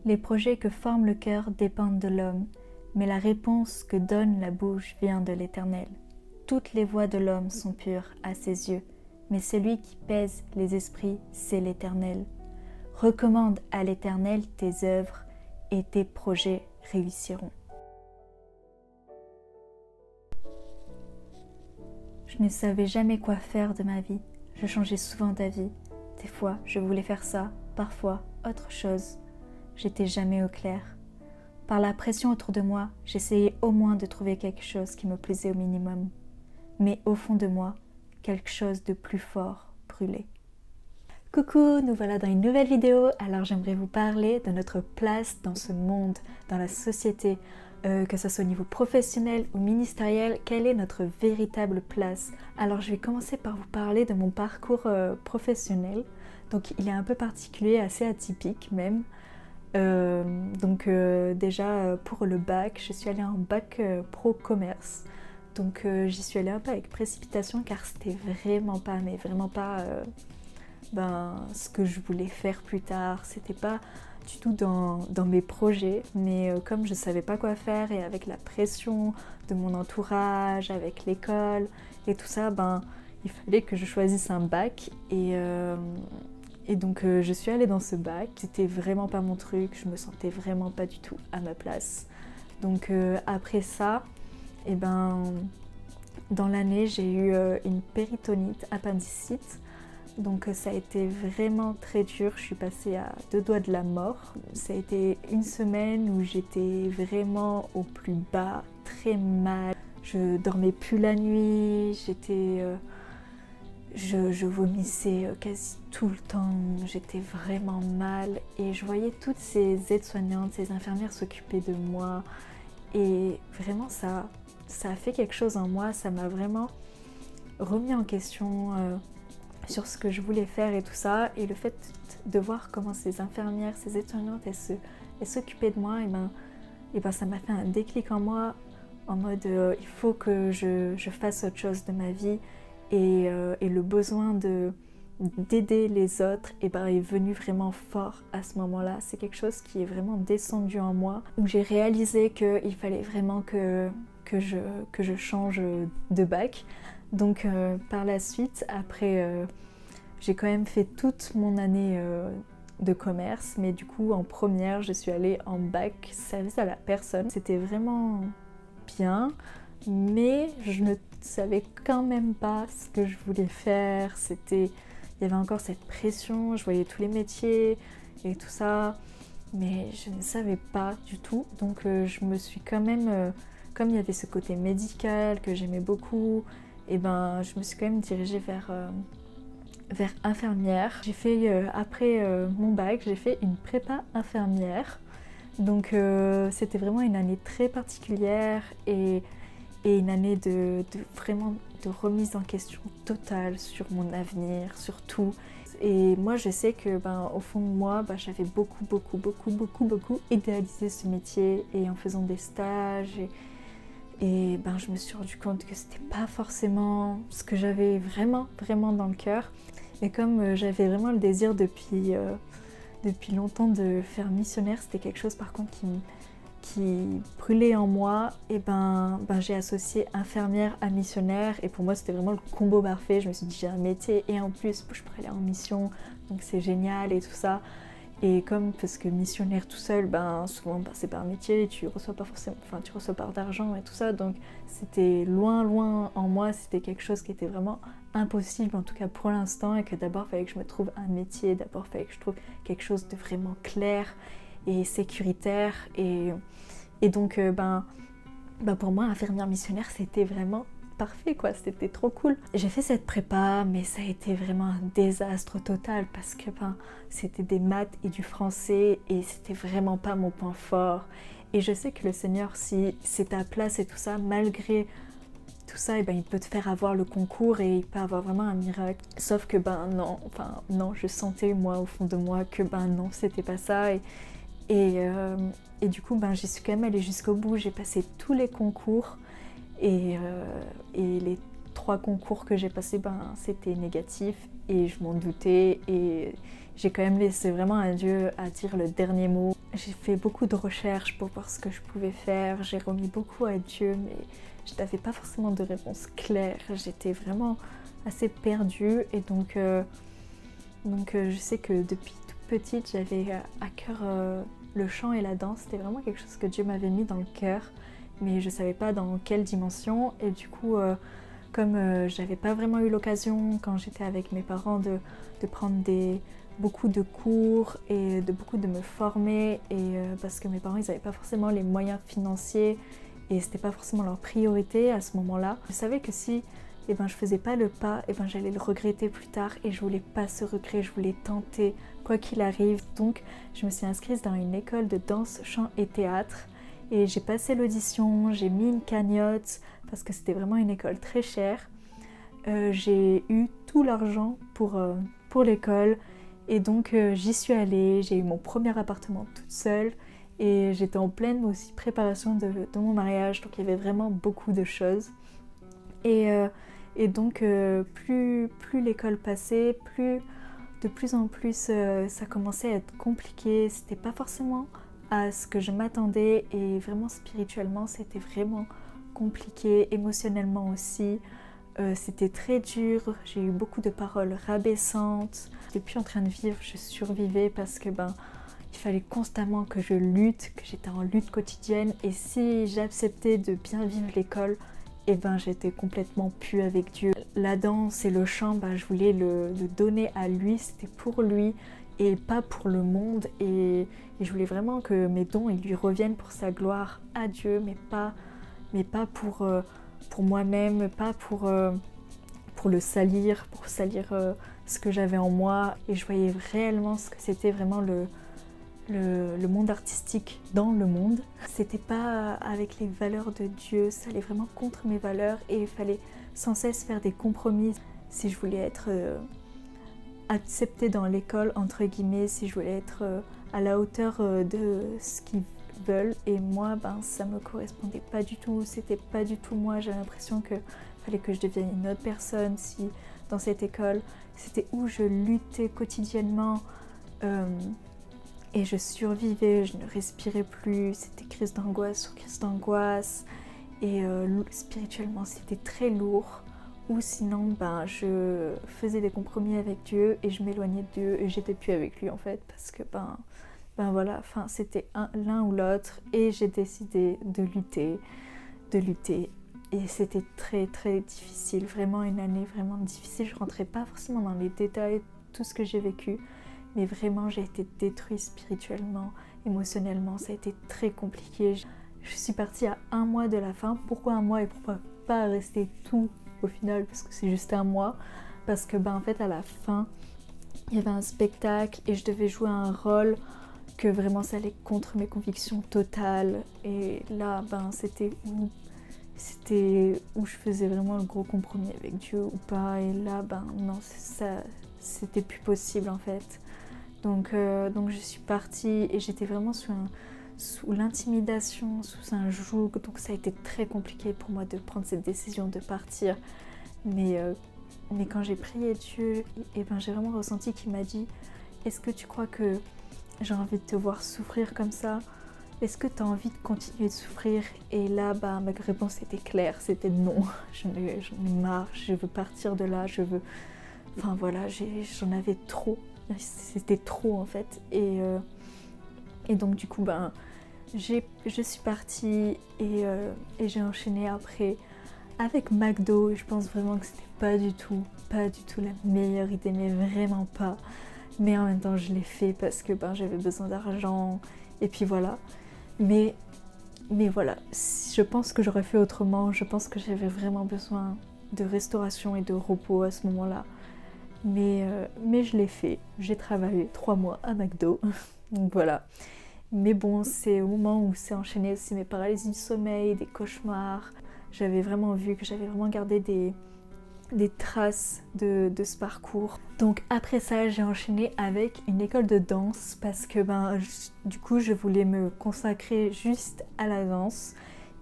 Les projets que forme le cœur dépendent de l'homme, mais la réponse que donne la bouche vient de l'Éternel. Toutes les voies de l'homme sont pures à ses yeux, mais celui qui pèse les esprits, c'est l'Éternel. Recommande à l'Éternel tes œuvres et tes projets réussiront. Je ne savais jamais quoi faire de ma vie. Je changeais souvent d'avis. Des fois, je voulais faire ça, parfois autre chose. J'étais jamais au clair. Par la pression autour de moi, j'essayais au moins de trouver quelque chose qui me plaisait au minimum. Mais au fond de moi, quelque chose de plus fort brûlait. Coucou, nous voilà dans une nouvelle vidéo. Alors j'aimerais vous parler de notre place dans ce monde, dans la société, que ce soit au niveau professionnel ou ministériel, quelle est notre véritable place. Alors je vais commencer par vous parler de mon parcours professionnel. Donc il est un peu particulier, assez atypique même. Déjà pour le bac, je suis allée en bac pro commerce. Donc j'y suis allée un peu avec précipitation car c'était vraiment pas, ce que je voulais faire plus tard. C'était pas du tout dans mes projets, mais comme je savais pas quoi faire et avec la pression de mon entourage, avec l'école et tout ça, il fallait que je choisisse un bac et donc je suis allée dans ce bac. C'était vraiment pas mon truc, je me sentais vraiment pas du tout à ma place. Donc après ça, dans l'année j'ai eu une péritonite, appendicite. Donc ça a été vraiment très dur, je suis passée à 2 doigts de la mort. Ça a été une semaine où j'étais vraiment au plus bas, très mal. Je dormais plus la nuit, je vomissais quasi tout le temps, j'étais vraiment mal. Et je voyais toutes ces aides-soignantes, ces infirmières s'occuper de moi. Et vraiment ça a fait quelque chose en moi, ça m'a vraiment remis en question sur ce que je voulais faire et tout ça, et le fait de voir comment ces infirmières, ces aides-soignantes, elles s'occupaient de moi, ça m'a fait un déclic en moi, en mode il faut que je fasse autre chose de ma vie, et le besoin d'aider les autres est venu vraiment fort à ce moment-là. C'est quelque chose qui est vraiment descendu en moi, où j'ai réalisé qu'il fallait vraiment que je change de bac. Donc par la suite, après, j'ai quand même fait toute mon année de commerce, mais du coup en première, je suis allée en bac service à la personne. C'était vraiment bien, mais je ne savais quand même pas ce que je voulais faire. Il y avait encore cette pression, je voyais tous les métiers et tout ça, mais je ne savais pas du tout. Donc je me suis quand même, comme il y avait ce côté médical que j'aimais beaucoup, je me suis quand même dirigée vers infirmière. J'ai fait, après mon bac, j'ai fait une prépa infirmière. Donc c'était vraiment une année très particulière et une année de remise en question totale sur mon avenir, sur tout. Et moi je sais que au fond de moi, j'avais beaucoup idéalisé ce métier, et en faisant des stages et je me suis rendu compte que c'était pas forcément ce que j'avais vraiment dans le cœur. Et comme j'avais vraiment le désir depuis longtemps de faire missionnaire, c'était quelque chose par contre qui brûlait en moi, et j'ai associé infirmière à missionnaire, et pour moi c'était vraiment le combo parfait. Je me suis dit, j'ai un métier et en plus je pourrais aller en mission, donc c'est génial et tout ça. Et parce que missionnaire tout seul, souvent c'est pas un métier, tu reçois pas forcément, tu reçois pas d'argent et tout ça, donc c'était loin en moi, c'était quelque chose qui était vraiment impossible, en tout cas pour l'instant, et que d'abord il fallait que je me trouve un métier, d'abord il fallait que je trouve quelque chose de vraiment clair et sécuritaire, et donc pour moi infirmière missionnaire c'était vraiment parfait quoi, c'était trop cool. J'ai fait cette prépa, mais ça a été vraiment un désastre total parce que c'était des maths et du français, et c'était vraiment pas mon point fort. Et je sais que le Seigneur, si c'est ta place et tout ça, malgré tout ça, il peut te faire avoir le concours et il peut avoir vraiment un miracle. Sauf que non, je sentais moi au fond de moi que non, c'était pas ça. Et du coup j'y suis quand même allée jusqu'au bout, j'ai passé tous les concours. Et les 3 concours que j'ai passés, c'était négatif et je m'en doutais et j'ai quand même laissé vraiment à Dieu à dire le dernier mot. J'ai fait beaucoup de recherches pour voir ce que je pouvais faire, j'ai remis beaucoup à Dieu mais je n'avais pas forcément de réponse claire, j'étais vraiment assez perdue et donc je sais que depuis toute petite j'avais à cœur le chant et la danse, c'était vraiment quelque chose que Dieu m'avait mis dans le cœur mais je ne savais pas dans quelle dimension et du coup comme j'avais pas vraiment eu l'occasion quand j'étais avec mes parents de prendre beaucoup de cours et beaucoup de me former et parce que mes parents ils n'avaient pas forcément les moyens financiers et c'était pas forcément leur priorité à ce moment-là. Je savais que si je faisais pas le pas, j'allais le regretter plus tard et je voulais pas ce regret, je voulais tenter quoi qu'il arrive. Donc je me suis inscrite dans une école de danse, chant et théâtre et j'ai passé l'audition, j'ai mis une cagnotte parce que c'était vraiment une école très chère. J'ai eu tout l'argent pour l'école et donc j'y suis allée, j'ai eu mon premier appartement toute seule et j'étais en pleine aussi préparation de mon mariage, donc il y avait vraiment beaucoup de choses. Et donc plus l'école passait, de plus en plus ça commençait à être compliqué, c'était pas forcément à ce que je m'attendais et vraiment spirituellement c'était vraiment compliqué, émotionnellement aussi. C'était très dur, j'ai eu beaucoup de paroles rabaissantes. J'étais plus en train de vivre, je survivais parce que il fallait constamment que je lutte, que j'étais en lutte quotidienne et si j'acceptais de bien vivre l'école, j'étais complètement plus avec Dieu. La danse et le chant, je voulais le donner à lui, c'était pour lui et pas pour le monde et je voulais vraiment que mes dons ils lui reviennent pour sa gloire à Dieu mais pas pour moi-même, pas pour le salir, pour salir ce que j'avais en moi. Et je voyais réellement ce que c'était vraiment le monde artistique dans le monde. C'était pas avec les valeurs de Dieu, ça allait vraiment contre mes valeurs et il fallait sans cesse faire des compromis. Si je voulais être acceptée dans l'école, entre guillemets, si je voulais être à la hauteur de ce qu'ils veulent et moi ça me correspondait pas du tout, c'était pas du tout moi, j'avais l'impression que fallait que je devienne une autre personne si dans cette école, c'était où je luttais quotidiennement et je survivais, je ne respirais plus, c'était crise d'angoisse sur crise d'angoisse et spirituellement c'était très lourd ou sinon je faisais des compromis avec Dieu et je m'éloignais de Dieu et j'étais plus avec lui en fait parce que voilà, c'était l'un ou l'autre et j'ai décidé de lutter et c'était très très difficile, vraiment une année vraiment difficile, je rentrais pas forcément dans les détails, tout ce que j'ai vécu, mais vraiment j'ai été détruite spirituellement, émotionnellement, ça a été très compliqué. Je suis partie à 1 mois de la fin, pourquoi 1 mois et pourquoi pas rester tout au final parce que c'est juste 1 mois, parce que en fait à la fin il y avait un spectacle et je devais jouer un rôle que vraiment ça allait contre mes convictions totales et là c'était où je faisais vraiment le gros compromis avec Dieu ou pas et là non ça c'était plus possible en fait donc je suis partie et j'étais vraiment sous l'intimidation, sous un joug, donc ça a été très compliqué pour moi de prendre cette décision de partir mais quand j'ai prié Dieu j'ai vraiment ressenti qu'il m'a dit est-ce que tu crois que j'ai envie de te voir souffrir comme ça? Est-ce que tu as envie de continuer de souffrir? Et là, ma réponse était claire, c'était non. J'en ai marre, je veux partir de là, je veux... Enfin voilà, j'en avais trop. C'était trop en fait. Et donc du coup, je suis partie et j'ai enchaîné après avec McDo. Et je pense vraiment que c'était pas du tout la meilleure idée, mais vraiment pas. Mais en même temps je l'ai fait parce que j'avais besoin d'argent et puis voilà. Mais voilà, je pense que j'aurais fait autrement, je pense que j'avais vraiment besoin de restauration et de repos à ce moment-là. Mais je l'ai fait, j'ai travaillé 3 mois à McDo, donc voilà. Mais bon, c'est au moment où s'est enchaîné aussi mes paralysies du sommeil, des cauchemars. J'avais vraiment vu que j'avais vraiment gardé des traces de ce parcours. Donc après ça, j'ai enchaîné avec une école de danse parce que du coup je voulais me consacrer juste à la danse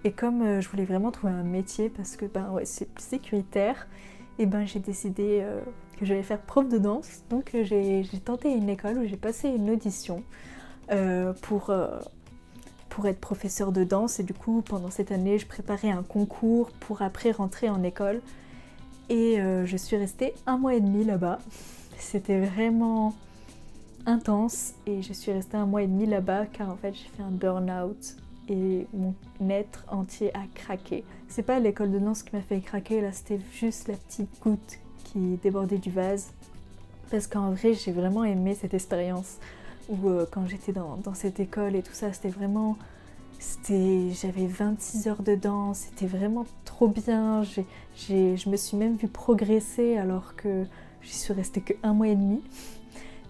Et comme je voulais vraiment trouver un métier parce que ouais, c'est plus sécuritaire, et j'ai décidé que j'allais faire prof de danse. Donc j'ai tenté une école où j'ai passé une audition pour être professeur de danse. Et du coup, pendant cette année, je préparais un concours pour après rentrer en école. Et je suis restée 1 mois et demi là-bas. C'était vraiment intense et je suis restée 1 mois et demi là-bas car en fait j'ai fait un burn-out et mon être entier a craqué. C'est pas l'école de danse qui m'a fait craquer, là c'était juste la petite goutte qui débordait du vase. Parce qu'en vrai j'ai vraiment aimé cette expérience où quand j'étais dans cette école et tout ça, c'était vraiment... J'avais 26 heures de danse, c'était vraiment trop bien. Je me suis même vue progresser alors que j'y suis restée que 1 mois et demi.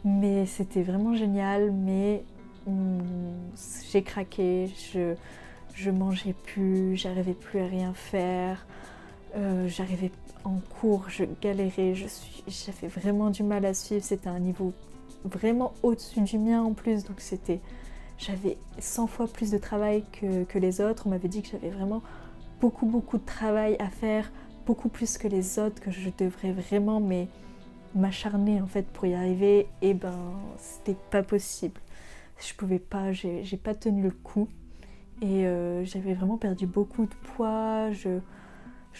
Mais c'était vraiment génial, mais j'ai craqué, je mangeais plus, j'arrivais plus à rien faire, j'arrivais en cours, je galérais, j'avais vraiment du mal à suivre, c'était un niveau vraiment au-dessus du mien en plus, donc j'avais 100 fois plus de travail que les autres. On m'avait dit que j'avais vraiment beaucoup de travail à faire, beaucoup plus que les autres, que je devrais vraiment m'acharner en fait pour y arriver, et c'était pas possible. Je pouvais pas, j'ai pas tenu le coup et j'avais vraiment perdu beaucoup de poids, je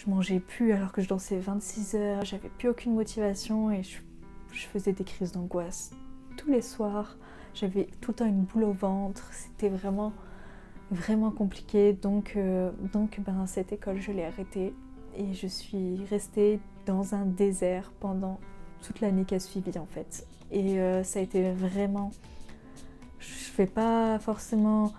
mangeais plus alors que je dansais 26 heures, j'avais plus aucune motivation et je faisais des crises d'angoisse tous les soirs, j'avais tout le temps une boule au ventre, c'était vraiment compliqué, donc cette école je l'ai arrêtée et je suis restée dans un désert pendant toute l'année qui a suivi en fait. Et ça a été vraiment... Je vais pas forcément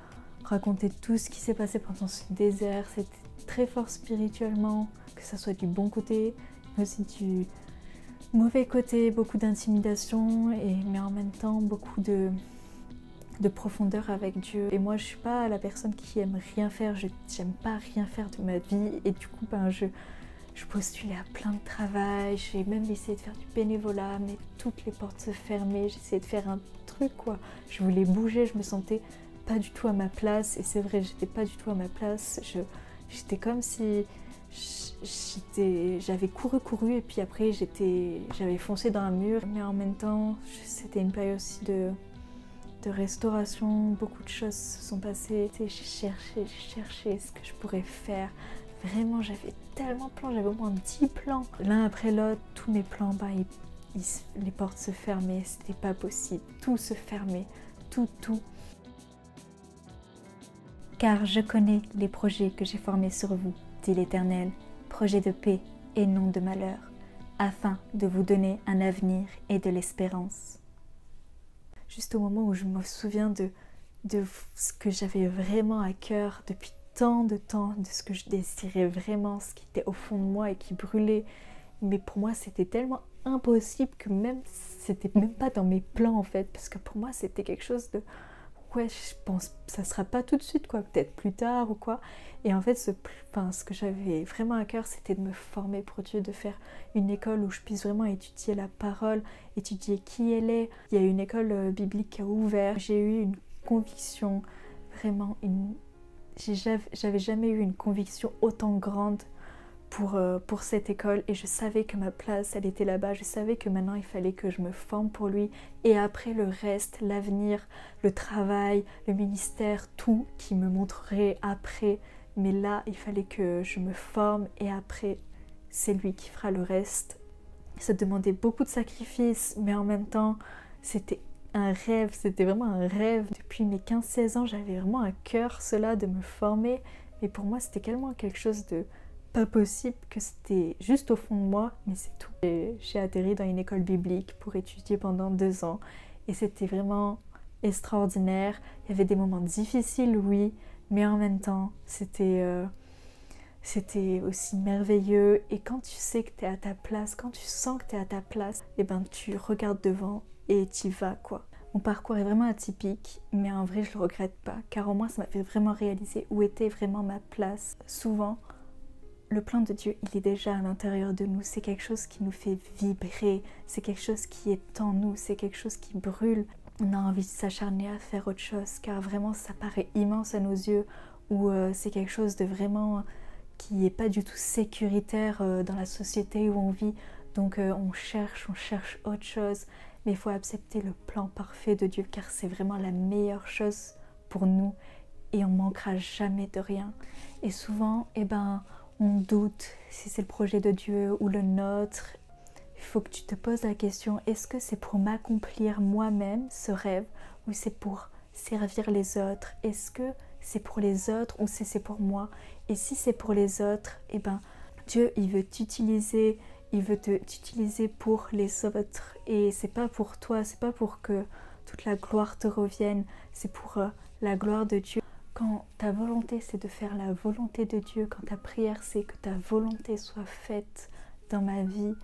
raconter tout ce qui s'est passé pendant ce désert, c'était très fort spirituellement, que ça soit du bon côté, mais aussi du mauvais côté, beaucoup d'intimidation, mais en même temps beaucoup de profondeur avec Dieu. Et moi je suis pas la personne qui aime rien faire, j'aime pas rien faire de ma vie, et du coup je postulais à plein de travail, j'ai même essayé de faire du bénévolat, mais toutes les portes se fermaient, j'essayais de faire un truc quoi. Je voulais bouger, je me sentais pas du tout à ma place, et c'est vrai, j'étais pas du tout à ma place. J'étais comme si j'avais couru, et puis après j'avais foncé dans un mur. Mais en même temps, c'était une période aussi de restauration, beaucoup de choses se sont passées. J'ai cherché ce que je pourrais faire. Vraiment, j'avais tellement de plans, j'avais au moins 10 plans. L'un après l'autre, tous mes plans, les portes se fermaient, c'était pas possible. Tout se fermait, tout. Car je connais les projets que j'ai formés sur vous, dit l'Éternel, projets de paix et non de malheur, afin de vous donner un avenir et de l'espérance. Juste au moment où je me souviens de ce que j'avais vraiment à cœur depuis tant de temps, de ce que je désirais vraiment, ce qui était au fond de moi et qui brûlait. Mais pour moi, c'était tellement impossible que c'était même pas dans mes plans en fait, parce que pour moi, c'était quelque chose de... Ouais, je pense que ça sera pas tout de suite, quoi, peut-être plus tard ou quoi. Et en fait, ce que j'avais vraiment à cœur, c'était de me former pour Dieu, de faire une école où je puisse vraiment étudier la parole, étudier qui elle est. Il y a une école biblique qui a ouvert. J'ai eu une conviction, vraiment j'avais jamais eu une conviction autant grande pour cette école, et je savais que ma place elle était là-bas, je savais que maintenant il fallait que je me forme pour lui, et après le reste, l'avenir, le travail, le ministère, tout qui me montrerait après, mais là il fallait que je me forme et après c'est lui qui fera le reste. Ça demandait beaucoup de sacrifices, mais en même temps c'était un rêve, c'était vraiment un rêve. Depuis mes 15-16 ans, j'avais vraiment à cœur cela, de me former, et pour moi c'était tellement quelque chose de pas possible que c'était juste au fond de moi, mais c'est tout. J'ai atterri dans une école biblique pour étudier pendant 2 ans, et c'était vraiment extraordinaire. Il y avait des moments difficiles, oui, mais en même temps c'était aussi merveilleux. Et quand tu sais que tu es à ta place, quand tu sens que tu es à ta place, et tu regardes devant et tu y vas quoi. Mon parcours est vraiment atypique, mais en vrai je le regrette pas, car au moins ça m'a fait vraiment réaliser où était vraiment ma place. Souvent, le plan de Dieu, il est déjà à l'intérieur de nous, c'est quelque chose qui nous fait vibrer, c'est quelque chose qui est en nous, c'est quelque chose qui brûle. On a envie de s'acharner à faire autre chose, car vraiment ça paraît immense à nos yeux, ou c'est quelque chose de vraiment qui n'est pas du tout sécuritaire dans la société où on vit. Donc on cherche autre chose. Mais il faut accepter le plan parfait de Dieu car c'est vraiment la meilleure chose pour nous et on manquera jamais de rien. Et souvent, on doute si c'est le projet de Dieu ou le nôtre. Il faut que tu te poses la question, est-ce que c'est pour m'accomplir moi-même ce rêve ou c'est pour servir les autres? Est-ce que c'est pour les autres ou c'est pour moi? Et si c'est pour les autres, Dieu il veut t'utiliser, il veut t'utiliser pour les autres et c'est pas pour toi, c'est pas pour que toute la gloire te revienne, c'est pour la gloire de Dieu. Quand ta volonté c'est de faire la volonté de Dieu, quand ta prière c'est que ta volonté soit faite dans ma vie,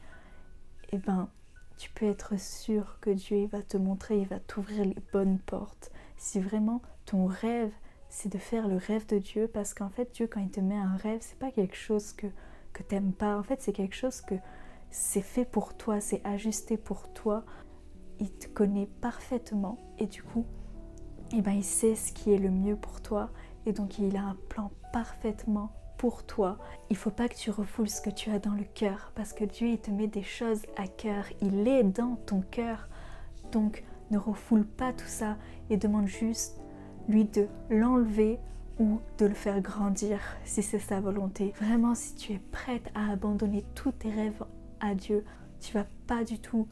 tu peux être sûr que Dieu il va te montrer, il va t'ouvrir les bonnes portes. Si vraiment ton rêve c'est de faire le rêve de Dieu, parce qu'en fait Dieu quand il te met un rêve, c'est pas quelque chose que t'aimes pas, en fait c'est quelque chose que c'est fait pour toi, c'est ajusté pour toi. Il te connaît parfaitement et du coup il sait ce qui est le mieux pour toi et donc il a un plan parfaitement pour toi. Il faut pas que tu refoules ce que tu as dans le cœur parce que Dieu il te met des choses à cœur, il est dans ton cœur. Donc ne refoule pas tout ça et demande juste lui de l'enlever ou de le faire grandir si c'est sa volonté. Vraiment, si tu es prête à abandonner tous tes rêves à Dieu, tu vas pas du tout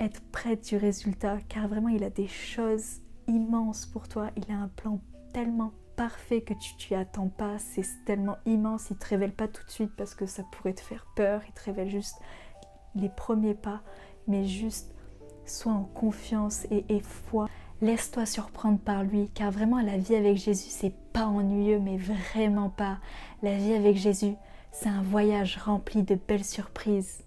être prête du résultat car vraiment il a des choses immenses pour toi. Il a un plan tellement parfait que tu attends pas, c'est tellement immense, il te révèle pas tout de suite parce que ça pourrait te faire peur, il te révèle juste les premiers pas, mais juste sois en confiance et foi. Laisse-toi surprendre par lui, car vraiment la vie avec Jésus, c'est pas ennuyeux, mais vraiment pas. La vie avec Jésus, c'est un voyage rempli de belles surprises.